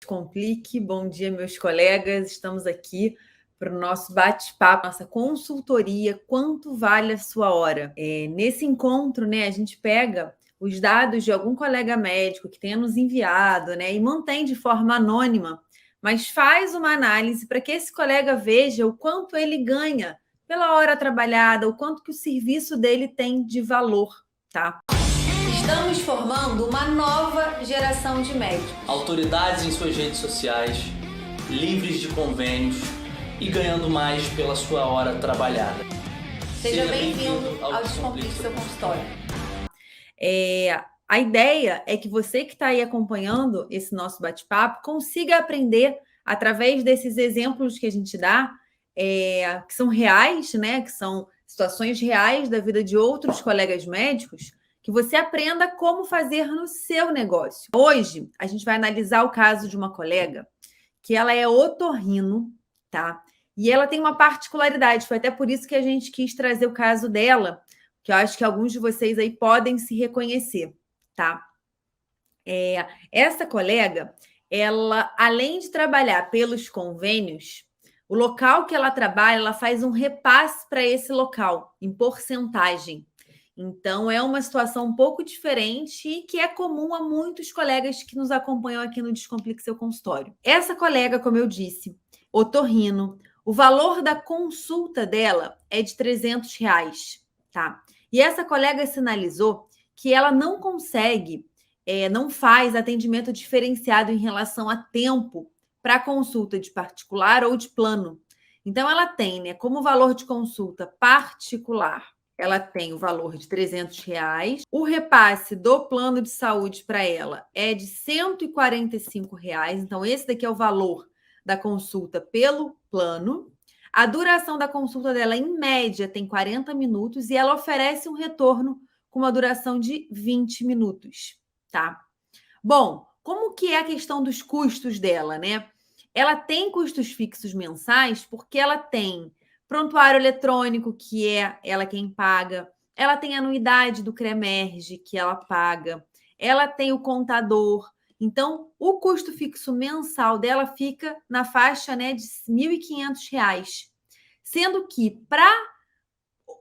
Descomplique. Bom dia, meus colegas. Estamos aqui para o nosso bate-papo, nossa consultoria, quanto vale a sua hora? Nesse encontro, né, a gente pega os dados de algum colega médico que tenha nos enviado, né, e mantém de forma anônima, mas faz uma análise para que esse colega veja o quanto ele ganha pela hora trabalhada, o quanto que o serviço dele tem de valor, tá? Estamos formando uma nova geração de médicos. Autoridades em suas redes sociais, livres de convênios e ganhando mais pela sua hora trabalhada. Seja bem-vindo ao Descomplique Seu Consultório. A ideia é que você que está aí acompanhando esse nosso bate-papo consiga aprender através desses exemplos que a gente dá, que são reais, né? Que são situações reais da vida de outros colegas médicos, que você aprenda como fazer no seu negócio. Hoje, a gente vai analisar o caso de uma colega que ela é otorrino, tá? E ela tem uma particularidade, foi até por isso que a gente quis trazer o caso dela, que eu acho que alguns de vocês aí podem se reconhecer, tá? Essa colega, ela, além de trabalhar pelos convênios, o local que ela trabalha, ela faz um repasse para esse local, em porcentagem. Então, é uma situação um pouco diferente e que é comum a muitos colegas que nos acompanham aqui no Descomplique Seu Consultório. Essa colega, como eu disse, otorrino, o valor da consulta dela é de R$300, tá? E essa colega sinalizou que ela não consegue, não faz atendimento diferenciado em relação a tempo para consulta de particular ou de plano. Então, ela tem, né, como valor de consulta particular, ela tem o valor de R$300. O repasse do plano de saúde para ela é de R$145. Então, esse daqui é o valor da consulta pelo plano. A duração da consulta dela, em média, tem 40 minutos e ela oferece um retorno com uma duração de 20 minutos, tá? Bom, como que é a questão dos custos dela, né? Ela tem custos fixos mensais porque ela tem prontuário eletrônico, que é ela quem paga. Ela tem a anuidade do CREMERGE, que ela paga. Ela tem o contador. Então, o custo fixo mensal dela fica na faixa, né, de R$1.500. Sendo que, para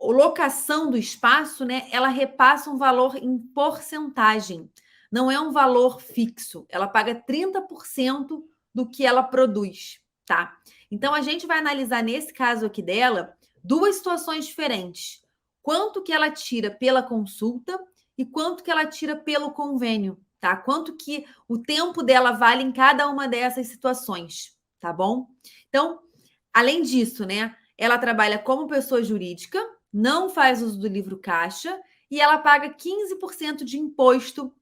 locação do espaço, né, ela repassa um valor em porcentagem. Não é um valor fixo. Ela paga 30% do que ela produz, tá? Então, a gente vai analisar nesse caso aqui dela duas situações diferentes. Quanto que ela tira pela consulta e quanto que ela tira pelo convênio, tá? Quanto que o tempo dela vale em cada uma dessas situações, tá bom? Então, além disso, né, ela trabalha como pessoa jurídica, não faz uso do livro caixa e ela paga 15% de imposto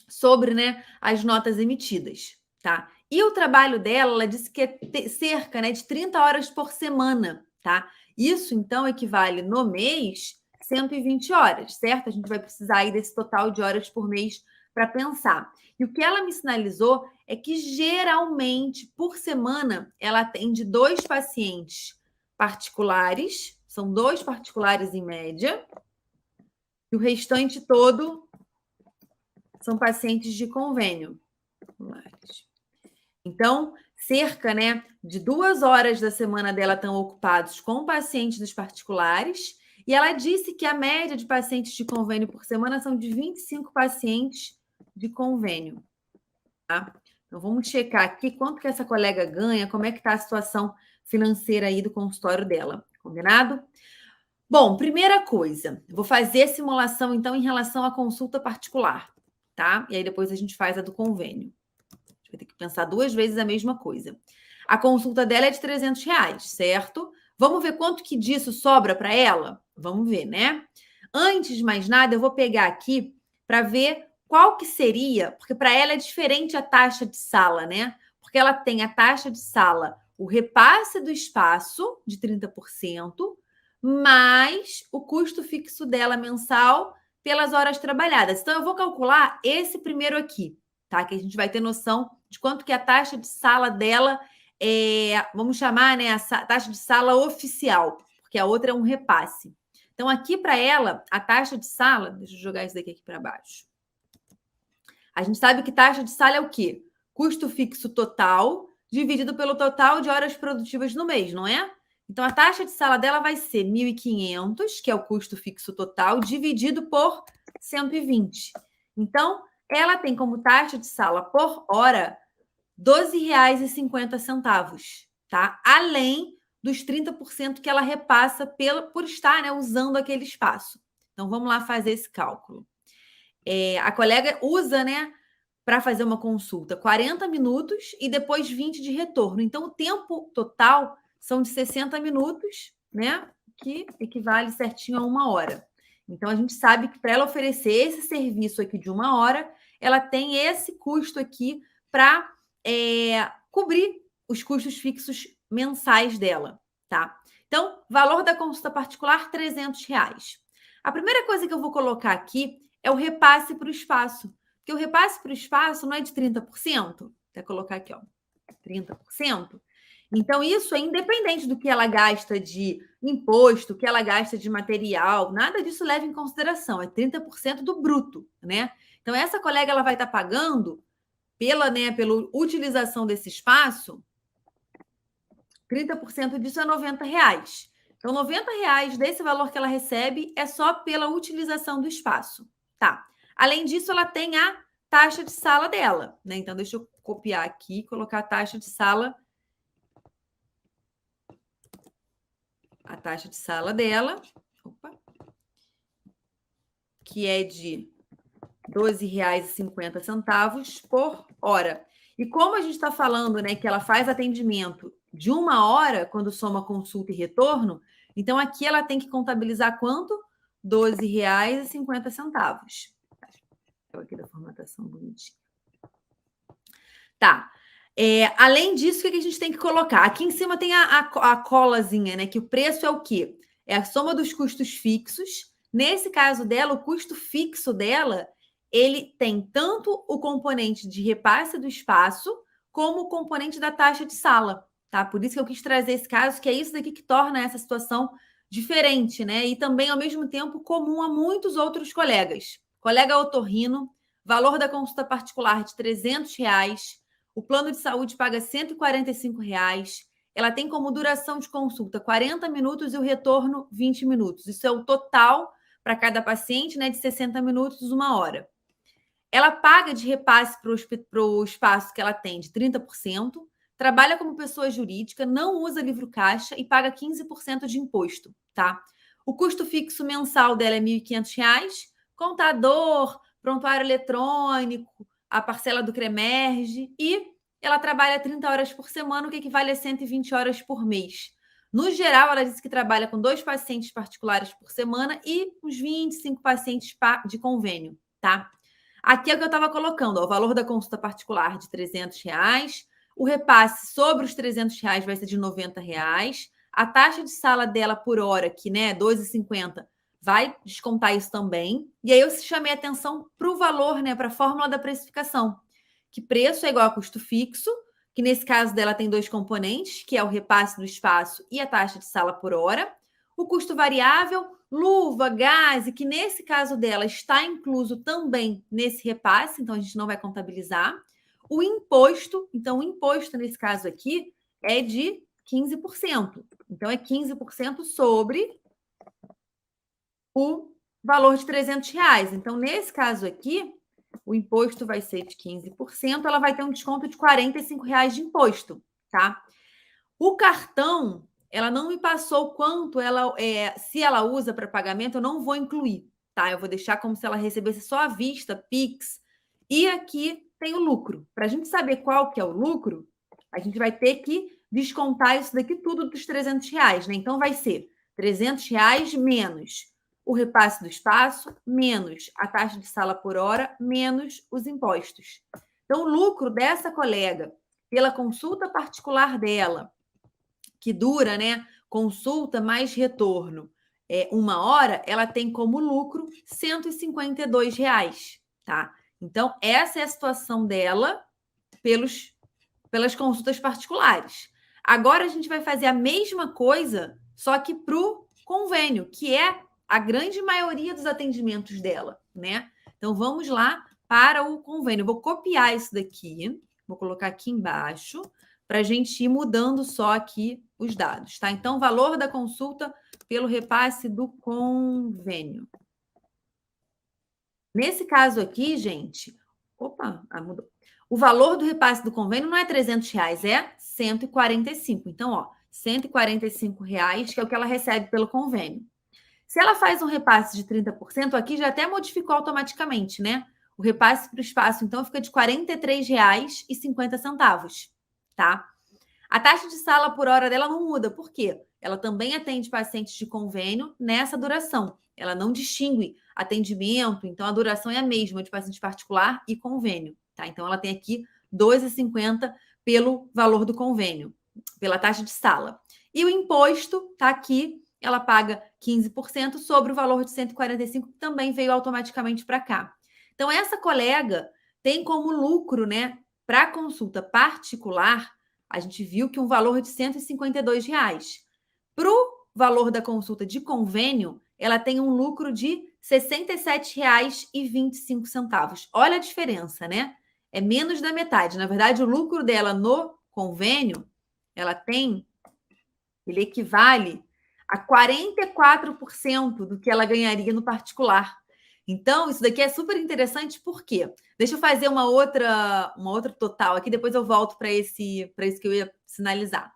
sobre, né, as notas emitidas, tá? E o trabalho dela, ela disse que é cerca, né, de 30 horas por semana, tá? Isso, então, equivale no mês 120 horas, certo? A gente vai precisar aí desse total de horas por mês para pensar. E o que ela me sinalizou é que, geralmente, por semana, ela atende 2 pacientes particulares, são 2 particulares em média, e o restante todo são pacientes de convênio. Então, cerca, né, de 2 horas da semana dela estão ocupados com pacientes dos particulares, e ela disse que a média de pacientes de convênio por semana são de 25 pacientes de convênio, tá? Então, vamos checar aqui quanto que essa colega ganha, como é que está a situação financeira aí do consultório dela, combinado? Bom, primeira coisa, vou fazer a simulação, então, em relação à consulta particular, tá? E aí depois a gente faz a do convênio. Vai ter que pensar 2 vezes a mesma coisa. A consulta dela é de R$300, certo? Vamos ver quanto que disso sobra para ela? Vamos ver, né? Antes de mais nada, eu vou pegar aqui para ver qual que seria, porque para ela é diferente a taxa de sala, né? Porque ela tem a taxa de sala, o repasse do espaço de 30%, mais o custo fixo dela mensal pelas horas trabalhadas. Então, eu vou calcular esse primeiro aqui, tá? Que a gente vai ter noção de quanto que a taxa de sala dela vamos chamar, né, a taxa de sala oficial, porque a outra é um repasse. Então, aqui para ela, a taxa de sala, deixa eu jogar isso daqui para baixo. A gente sabe que taxa de sala é o quê? custo fixo total dividido pelo total de horas produtivas no mês, não é? Então, a taxa de sala dela vai ser 1.500, que é o custo fixo total, dividido por 120. Então, ela tem como taxa de sala por hora R$ 12,50, tá? Além dos 30% que ela repassa por estar, né, usando aquele espaço. Então, vamos lá fazer esse cálculo. A colega usa, né, para fazer uma consulta 40 minutos e depois 20 de retorno. Então, o tempo total são de 60 minutos, né, que equivale certinho a 1 hora. Então, a gente sabe que para ela oferecer esse serviço aqui de 1 hora, ela tem esse custo aqui para cobrir os custos fixos mensais dela, tá? Então, valor da consulta particular, R$ 300. A primeira coisa que eu vou colocar aqui é o repasse para o espaço. Porque o repasse para o espaço não é de 30%? Até colocar aqui, ó, 30%. Então, isso é independente do que ela gasta de imposto, o que ela gasta de material, nada disso leva em consideração, é 30% do bruto, né? Então, essa colega ela vai estar pagando pela utilização desse espaço, 30% disso é R$ 90. Então, R$ 90 desse valor que ela recebe é só pela utilização do espaço, tá? Além disso, ela tem a taxa de sala dela, né? Então, deixa eu copiar aqui e colocar a taxa de sala. A taxa de sala dela, que é de R$ 12,50 por hora. E como a gente está falando, né, que ela faz atendimento de 1 hora, quando soma consulta e retorno, então aqui ela tem que contabilizar quanto? R$ 12,50. Aqui da formatação bonitinha. Tá. Além disso, o que a gente tem que colocar? Aqui em cima tem a colazinha, né? Que o preço é o quê? É a soma dos custos fixos. Nesse caso dela, o custo fixo dela, ele tem tanto o componente de repasse do espaço, como o componente da taxa de sala, tá? Por isso que eu quis trazer esse caso, que é isso daqui que torna essa situação diferente, né? E também, ao mesmo tempo, comum a muitos outros colegas. Colega otorrino, valor da consulta particular de R$ 300, o plano de saúde paga R$ 145. Ela tem como duração de consulta 40 minutos e o retorno 20 minutos. Isso é o total para cada paciente, né, de 60 minutos, 1 hora. Ela paga de repasse para o espaço que ela tem de 30%, trabalha como pessoa jurídica, não usa livro caixa e paga 15% de imposto, tá? O custo fixo mensal dela é R$ 1.500, contador, prontuário eletrônico, a parcela do CREMERGE, e ela trabalha 30 horas por semana, o que equivale a 120 horas por mês. No geral, ela disse que trabalha com 2 pacientes particulares por semana e uns 25 pacientes de convênio, tá? Aqui é o que eu estava colocando, ó, o valor da consulta particular de R$ 300, o repasse sobre os R$ 300 vai ser de R$ 90, a taxa de sala dela por hora, que, né, R$ 12,50, vai descontar isso também. E aí eu chamei a atenção para o valor, né, para a fórmula da precificação, que preço é igual a custo fixo, que nesse caso dela tem 2 componentes, que é o repasse do espaço e a taxa de sala por hora. O custo variável, luva, gás, e que nesse caso dela está incluso também nesse repasse, então a gente não vai contabilizar. O imposto, então o imposto nesse caso aqui é de 15%. Então é 15% sobre o valor de R$ 300. Então, nesse caso aqui, o imposto vai ser de 15%, ela vai ter um desconto de R$ 45 de imposto, tá? O cartão, ela não me passou quanto se ela usa para pagamento, eu não vou incluir, tá? Eu vou deixar como se ela recebesse só à vista, Pix. E aqui tem o lucro. Para a gente saber qual que é o lucro, a gente vai ter que descontar isso daqui tudo dos R$ 300, né? Então, vai ser R$ 300 menos o repasse do espaço, menos a taxa de sala por hora, menos os impostos. Então, o lucro dessa colega, pela consulta particular dela, que dura, né, consulta mais retorno, 1 hora, ela tem como lucro R$ 152, tá? Então, essa é a situação dela pelas consultas particulares. Agora, a gente vai fazer a mesma coisa, só que para o convênio, que é a grande maioria dos atendimentos dela, né? Então, vamos lá para o convênio. Eu vou copiar isso daqui. Vou colocar aqui embaixo para a gente ir mudando só aqui os dados, tá? Então, valor da consulta pelo repasse do convênio. Nesse caso aqui, gente, mudou. O valor do repasse do convênio não é R$300, é 145. Então, ó, R$145, que é o que ela recebe pelo convênio. Se ela faz um repasse de 30%, aqui já até modificou automaticamente, né? O repasse para o espaço, então, fica de R$43,50, tá? A taxa de sala por hora dela não muda. Por quê? Ela também atende pacientes de convênio nessa duração. Ela não distingue atendimento, então a duração é a mesma de paciente particular e convênio, tá? Então ela tem aqui R$2,50 pelo valor do convênio, pela taxa de sala. E o imposto tá aqui, ela paga 15% sobre o valor de 145, que também veio automaticamente para cá. Então essa colega tem como lucro, né, para consulta particular, a gente viu que um valor de R$152. Para o valor da consulta de convênio, ela tem um lucro de R$67,25. Olha a diferença, né? É menos da metade. Na verdade, o lucro dela no convênio, ele equivale a 44% do que ela ganharia no particular. Então, isso daqui é super interessante, por quê? Deixa eu fazer uma outra total aqui, depois eu volto para esse que eu ia sinalizar.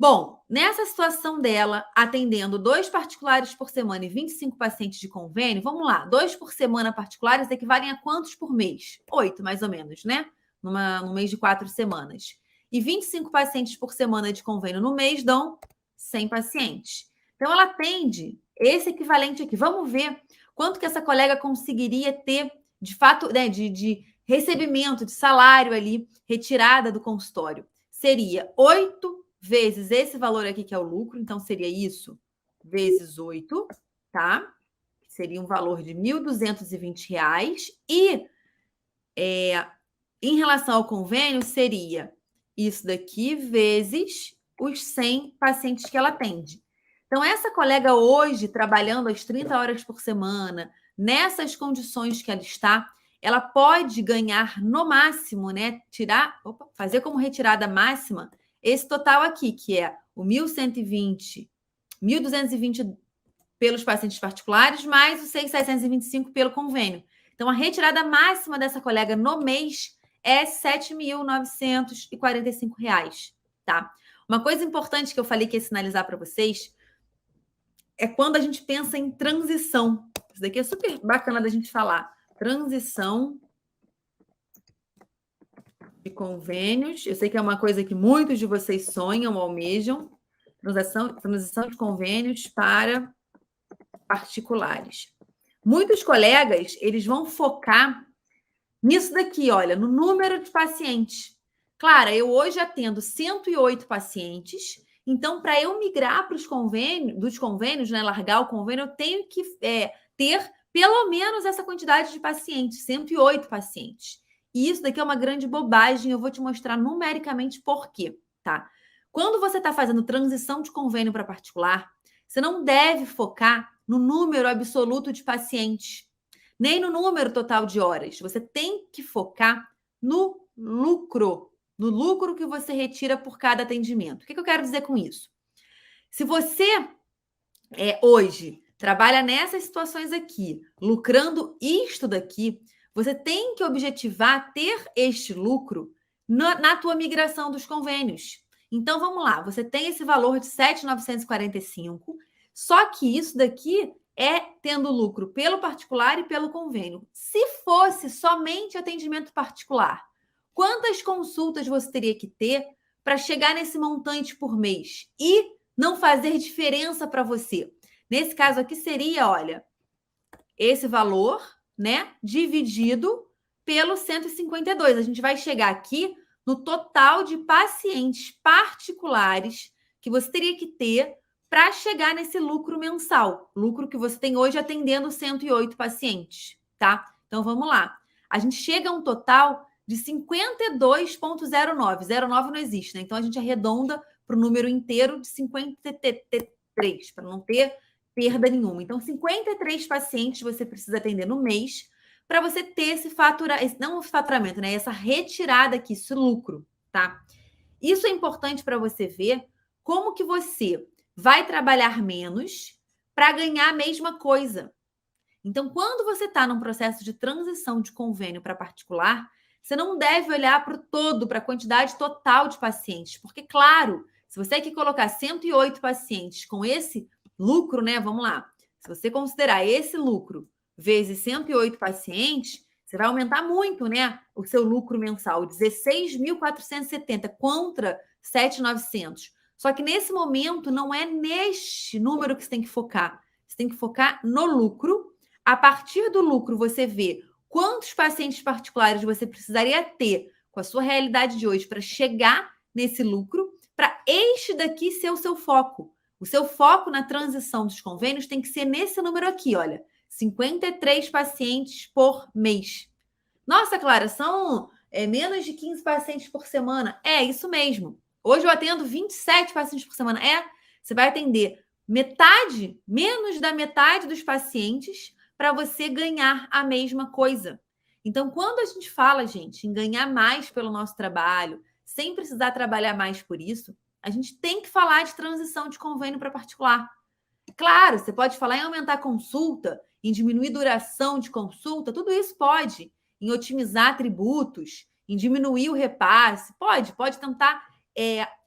Bom, nessa situação dela, atendendo 2 particulares por semana e 25 pacientes de convênio, vamos lá, 2 por semana particulares equivalem a quantos por mês? 8, mais ou menos, né? No mês de 4 semanas. E 25 pacientes por semana de convênio no mês dão 100 pacientes. Então, ela atende esse equivalente aqui. Vamos ver quanto que essa colega conseguiria ter, de fato, né, de recebimento, de salário ali, retirada do consultório. Seria 8 vezes esse valor aqui, que é o lucro. Então, seria isso vezes 8, tá? Seria um valor de R$1.220. E em relação ao convênio, seria isso daqui vezes os 100 pacientes que ela atende. Então, essa colega hoje, trabalhando as 30 horas por semana, nessas condições que ela está, ela pode ganhar no máximo, né? Fazer como retirada máxima esse total aqui, que é o 1.220 pelos pacientes particulares, mais os 6.725 pelo convênio. Então, a retirada máxima dessa colega no mês é R$7.945, tá? Uma coisa importante que eu falei que ia sinalizar para vocês é quando a gente pensa em transição. Isso daqui é super bacana da gente falar. Transição de convênios. Eu sei que é uma coisa que muitos de vocês sonham, almejam. Transição de convênios para particulares. Muitos colegas, eles vão focar nisso daqui, olha, no número de pacientes. Claro, eu hoje atendo 108 pacientes, então, para eu migrar para os convênios, né, largar o convênio, eu tenho que ter pelo menos essa quantidade de pacientes, 108 pacientes. E isso daqui é uma grande bobagem, eu vou te mostrar numericamente por quê, tá? Quando você está fazendo transição de convênio para particular, você não deve focar no número absoluto de pacientes, nem no número total de horas. Você tem que focar no lucro que você retira por cada atendimento. O que eu quero dizer com isso? Se você hoje trabalha nessas situações aqui, lucrando isto daqui, você tem que objetivar ter este lucro na tua migração dos convênios. Então, vamos lá. Você tem esse valor de 7.945, só que isso daqui é tendo lucro pelo particular e pelo convênio. Se fosse somente atendimento particular, quantas consultas você teria que ter para chegar nesse montante por mês e não fazer diferença para você? Nesse caso aqui seria, olha, esse valor, né, dividido pelo 152. A gente vai chegar aqui no total de pacientes particulares que você teria que ter para chegar nesse lucro mensal, lucro que você tem hoje atendendo 108 pacientes, tá? Então, vamos lá. A gente chega a um total de 52,09. 09 não existe, né? Então, a gente arredonda para o número inteiro de 53, para não ter perda nenhuma. Então, 53 pacientes você precisa atender no mês para você ter esse faturamento, não o faturamento, né? Essa retirada aqui, esse lucro, tá? Isso é importante para você ver como que você vai trabalhar menos para ganhar a mesma coisa. Então, quando você está num processo de transição de convênio para particular, você não deve olhar para o todo, para a quantidade total de pacientes, porque, claro, se você aqui colocar 108 pacientes com esse lucro, né? Vamos lá. Se você considerar esse lucro vezes 108 pacientes, você vai aumentar muito, né? O seu lucro mensal, 16.470 contra 7.900. Só que nesse momento não é neste número que você tem que focar. Você tem que focar no lucro. A partir do lucro, você vê quantos pacientes particulares você precisaria ter com a sua realidade de hoje para chegar nesse lucro, para este daqui ser o seu foco. O seu foco na transição dos convênios tem que ser nesse número aqui, olha, 53 pacientes por mês. Nossa, Clara, são menos de 15 pacientes por semana. É, isso mesmo. Hoje eu atendo 27 pacientes por semana. Você vai atender metade, menos da metade dos pacientes para você ganhar a mesma coisa. Então, quando a gente fala, gente, em ganhar mais pelo nosso trabalho, sem precisar trabalhar mais por isso, a gente tem que falar de transição de convênio para particular. Claro, você pode falar em aumentar a consulta, em diminuir duração de consulta, tudo isso pode. Em otimizar tributos, em diminuir o repasse, pode tentar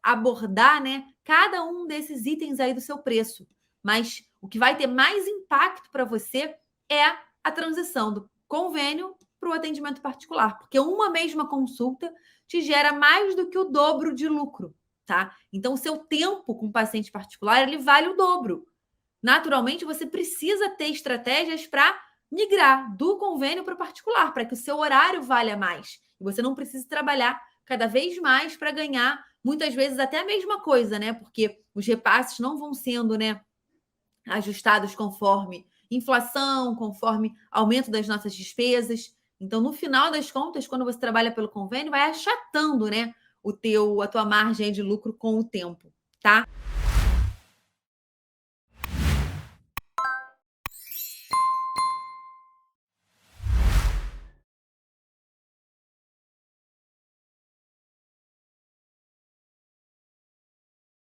abordar, né, cada um desses itens aí do seu preço. Mas o que vai ter mais impacto para você é a transição do convênio para o atendimento particular, porque uma mesma consulta te gera mais do que o dobro de lucro, tá? Então, o seu tempo com o paciente particular, ele vale o dobro. Naturalmente, você precisa ter estratégias para migrar do convênio para o particular, para que o seu horário valha mais. E você não precise trabalhar cada vez mais para ganhar, muitas vezes, até a mesma coisa, né? Porque os repasses não vão sendo, né, ajustados conforme inflação, conforme aumento das nossas despesas. Então, no final das contas, quando você trabalha pelo convênio, vai achatando, né, a tua margem de lucro com o tempo, tá?